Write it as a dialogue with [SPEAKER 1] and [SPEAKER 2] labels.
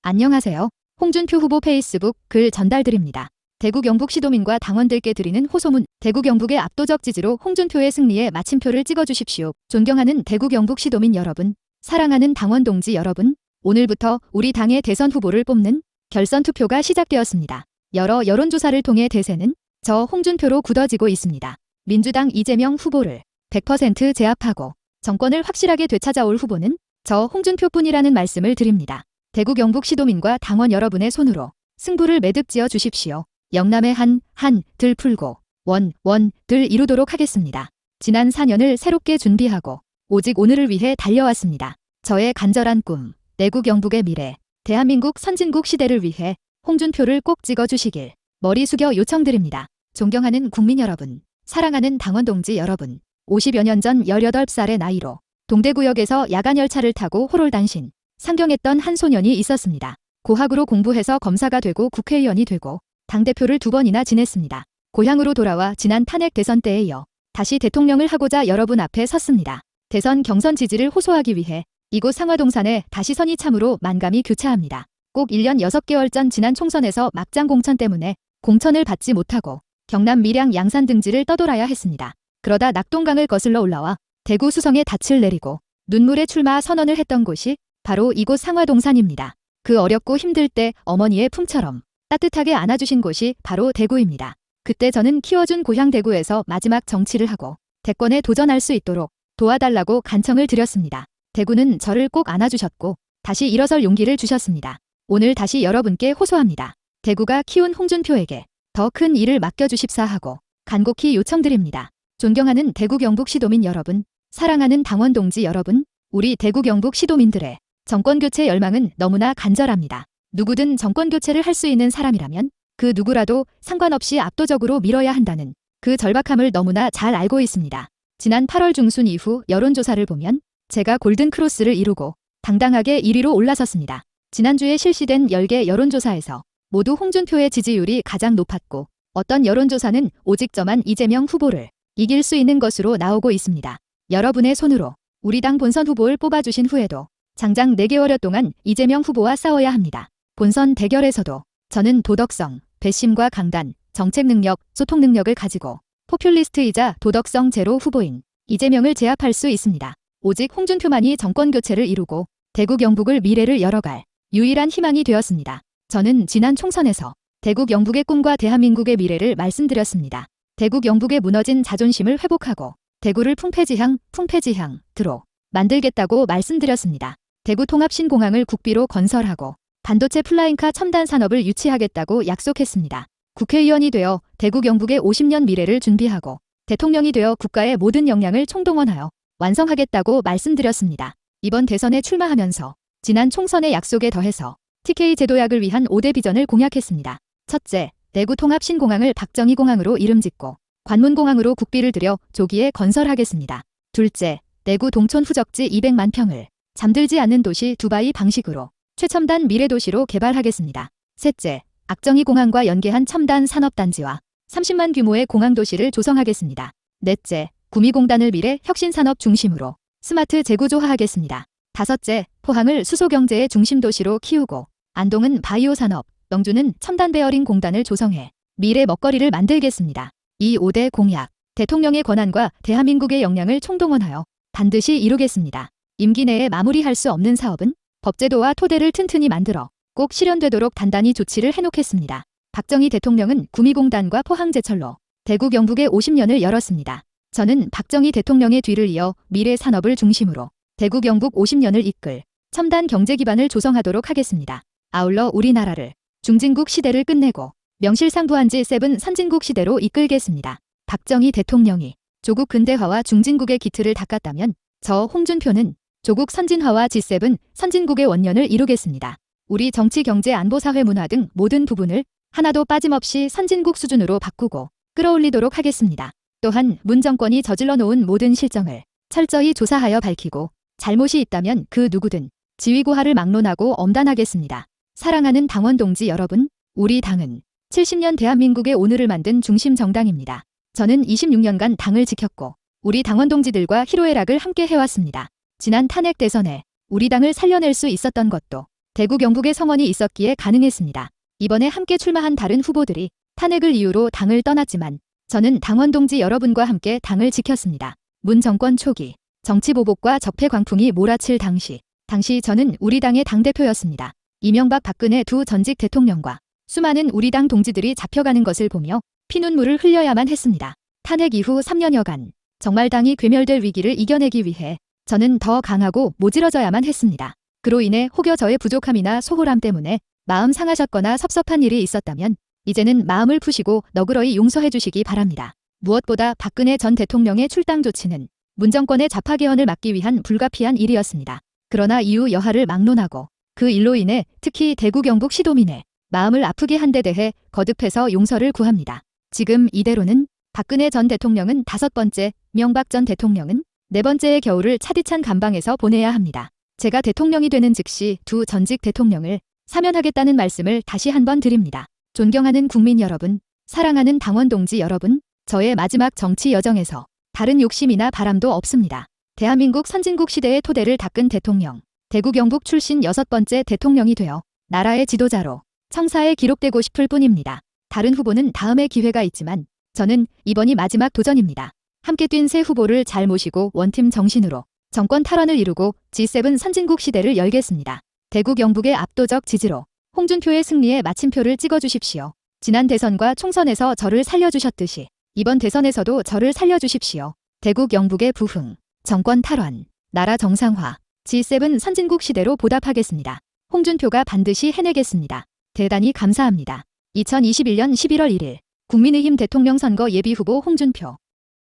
[SPEAKER 1] 안녕하세요. 홍준표 후보 페이스북 글 전달드립니다. 대구 경북 시도민과 당원들께 드리는 호소문. 대구 경북의 압도적 지지로 홍준표의 승리에 마침표를 찍어주십시오. 존경하는 대구 경북 시도민 여러분, 사랑하는 당원 동지 여러분, 오늘부터 우리 당의 대선 후보를 뽑는 결선 투표가 시작되었습니다. 여러 여론조사를 통해 대세는 저 홍준표로 굳어지고 있습니다. 민주당 이재명 후보를 100% 제압하고 정권을 확실하게 되찾아올 후보는 저 홍준표뿐이라는 말씀을 드립니다. 대구 경북 시도민과 당원 여러분의 손으로 승부를 매듭지어 주십시오. 영남의 들 풀고 들 이루도록 하겠습니다. 지난 4년을 새롭게 준비하고 오직 오늘을 위해 달려왔습니다. 저의 간절한 꿈, 대구 경북의 미래, 대한민국 선진국 시대를 위해 홍준표를 꼭 찍어주시길 머리 숙여 요청드립니다. 존경하는 국민 여러분, 사랑하는 당원 동지 여러분, 50여 년 전 18살의 나이로 동대구역에서 야간 열차를 타고 호롤단신 상경했던 한 소년이 있었습니다. 고학으로 공부해서 검사가 되고 국회의원이 되고 당대표를 2번이나 지냈습니다. 고향으로 돌아와 지난 탄핵 대선 때에 이어 다시 대통령을 하고자 여러분 앞에 섰습니다. 대선 경선 지지를 호소하기 위해 이곳 상화동산에 다시 선이 참으로 만감이 교차합니다. 꼭 1년 6개월 전 지난 총선에서 막장 공천 때문에 공천을 받지 못하고 경남 밀양 양산 등지를 떠돌아야 했습니다. 그러다 낙동강을 거슬러 올라와 대구 수성에 닻을 내리고 눈물의 출마 선언을 했던 곳이 바로 이곳 상화동산입니다. 그 어렵고 힘들 때 어머니의 품처럼 따뜻하게 안아주신 곳이 바로 대구입니다. 그때 저는 키워준 고향 대구에서 마지막 정치를 하고 대권에 도전할 수 있도록 도와달라고 간청을 드렸습니다. 대구는 저를 꼭 안아주셨고 다시 일어설 용기를 주셨습니다. 오늘 다시 여러분께 호소합니다. 대구가 키운 홍준표에게 더 큰 일을 맡겨주십사 하고 간곡히 요청드립니다. 존경하는 대구 경북 시도민 여러분, 사랑하는 당원 동지 여러분, 우리 대구 경북 시도민들의 정권교체 열망은 너무나 간절합니다. 누구든 정권교체를 할 수 있는 사람이라면 그 누구라도 상관없이 압도적으로 밀어야 한다는 그 절박함을 너무나 잘 알고 있습니다. 지난 8월 중순 이후 여론조사를 보면 제가 골든크로스를 이루고 당당하게 1위로 올라섰습니다. 지난주에 실시된 10개 여론조사에서 모두 홍준표의 지지율이 가장 높았고 어떤 여론조사는 오직 저만 이재명 후보를 이길 수 있는 것으로 나오고 있습니다. 여러분의 손으로 우리 당 본선 후보를 뽑아주신 후에도 장장 4개월여 동안 이재명 후보와 싸워야 합니다. 본선 대결에서도 저는 도덕성, 배심과 강단, 정책 능력, 소통 능력을 가지고 포퓰리스트이자 도덕성 제로 후보인 이재명을 제압할 수 있습니다. 오직 홍준표만이 정권 교체를 이루고 대구 경북을 미래를 열어갈 유일한 희망이 되었습니다. 저는 지난 총선에서 대구 경북의 꿈과 대한민국의 미래를 말씀드렸습니다. 대구 경북의 무너진 자존심을 회복하고 대구를 풍폐지향,로 만들겠다고 말씀드렸습니다. 대구 통합신공항을 국비로 건설하고 반도체 플라잉카 첨단 산업을 유치하겠다고 약속했습니다. 국회의원이 되어 대구 경북의 50년 미래를 준비하고 대통령이 되어 국가의 모든 역량을 총동원하여 완성하겠다고 말씀드렸습니다. 이번 대선에 출마하면서 지난 총선의 약속에 더해서 TK 제도약을 위한 5대 비전을 공약했습니다. 첫째, 대구 통합신공항을 박정희공항으로 이름짓고 관문공항으로 국비를 들여 조기에 건설하겠습니다. 둘째, 대구 동촌 후적지 200만 평을 잠들지 않는 도시 두바이 방식으로 최첨단 미래도시로 개발하겠습니다. 셋째, 악정희공항과 연계한 첨단 산업단지와 30만 규모의 공항도시를 조성하겠습니다. 넷째, 구미공단을 미래 혁신산업 중심으로 스마트 재구조화하겠습니다. 다섯째, 포항을 수소경제의 중심도시로 키우고 안동은 바이오산업, 영주는 첨단 베어링 공단을 조성해 미래 먹거리를 만들겠습니다. 이 5대 공약, 대통령의 권한과 대한민국의 역량을 총동원하여 반드시 이루겠습니다. 임기 내에 마무리할 수 없는 사업은 법제도와 토대를 튼튼히 만들어 꼭 실현되도록 단단히 조치를 해놓겠습니다. 박정희 대통령은 구미공단과 포항제철로 대구 경북의 50년을 열었습니다. 저는 박정희 대통령의 뒤를 이어 미래 산업을 중심으로 대구 경북 50년을 이끌 첨단 경제 기반을 조성하도록 하겠습니다. 아울러 우리나라를 중진국 시대를 끝내고 명실상부한 G7 선진국 시대로 이끌겠습니다. 박정희 대통령이 조국 근대화와 중진국의 기틀을 닦았다면 저 홍준표는 조국 선진화와 G7 선진국의 원년을 이루겠습니다. 우리 정치, 경제, 안보, 사회, 문화 등 모든 부분을 하나도 빠짐없이 선진국 수준으로 바꾸고 끌어올리도록 하겠습니다. 또한 문 정권이 저질러 놓은 모든 실정을 철저히 조사하여 밝히고 잘못이 있다면 그 누구든 지위고하를 막론하고 엄단하겠습니다. 사랑하는 당원 동지 여러분, 우리 당은 70년 대한민국의 오늘을 만든 중심 정당입니다. 저는 26년간 당을 지켰고 우리 당원 동지들과 희로애락을 함께 해왔습니다. 지난 탄핵 대선에 우리 당을 살려낼 수 있었던 것도 대구 경북의 성원이 있었기에 가능했습니다. 이번에 함께 출마한 다른 후보들이 탄핵을 이유로 당을 떠났지만 저는 당원 동지 여러분과 함께 당을 지켰습니다. 문 정권 초기 정치 보복과 적폐 광풍이 몰아칠 당시 저는 우리 당의 당대표였습니다. 이명박 박근혜 두 전직 대통령과 수많은 우리 당 동지들이 잡혀가는 것을 보며 피눈물을 흘려야만 했습니다. 탄핵 이후 3년여간 정말 당이 괴멸될 위기를 이겨내기 위해 저는 더 강하고 모질어져야만 했습니다. 그로 인해 혹여 저의 부족함이나 소홀함 때문에 마음 상하셨거나 섭섭한 일이 있었다면 이제는 마음을 푸시고 너그러이 용서해 주시기 바랍니다. 무엇보다 박근혜 전 대통령의 출당 조치는 문정권의 좌파 개헌을 막기 위한 불가피한 일이었습니다. 그러나 이후 여하를 막론하고 그 일로 인해 특히 대구 경북 시도민의 마음을 아프게 한 데 대해 거듭해서 용서를 구합니다. 지금 이대로는 박근혜 전 대통령은 5번째, 이명박 전 대통령은 4번째의 겨울을 차디찬 감방에서 보내야 합니다. 제가 대통령이 되는 즉시 두 전직 대통령을 사면하겠다는 말씀을 다시 한번 드립니다. 존경하는 국민 여러분, 사랑하는 당원 동지 여러분, 저의 마지막 정치 여정에서 다른 욕심이나 바람도 없습니다. 대한민국 선진국 시대의 토대를 닦은 대통령, 대구 경북 출신 6번째 대통령이 되어 나라의 지도자로 청사에 기록되고 싶을 뿐입니다. 다른 후보는 다음에 기회가 있지만 저는 이번이 마지막 도전입니다. 함께 뛴 새 후보를 잘 모시고 원팀 정신으로 정권 탈환을 이루고 G7 선진국 시대를 열겠습니다. 대구 경북의 압도적 지지로 홍준표의 승리에 마침표를 찍어주십시오. 지난 대선과 총선에서 저를 살려주셨듯이 이번 대선에서도 저를 살려주십시오. 대구 경북의 부흥, 정권 탈환, 나라 정상화, G7 선진국 시대로 보답하겠습니다. 홍준표가 반드시 해내겠습니다. 대단히 감사합니다. 2021년 11월 1일 국민의힘 대통령 선거 예비후보 홍준표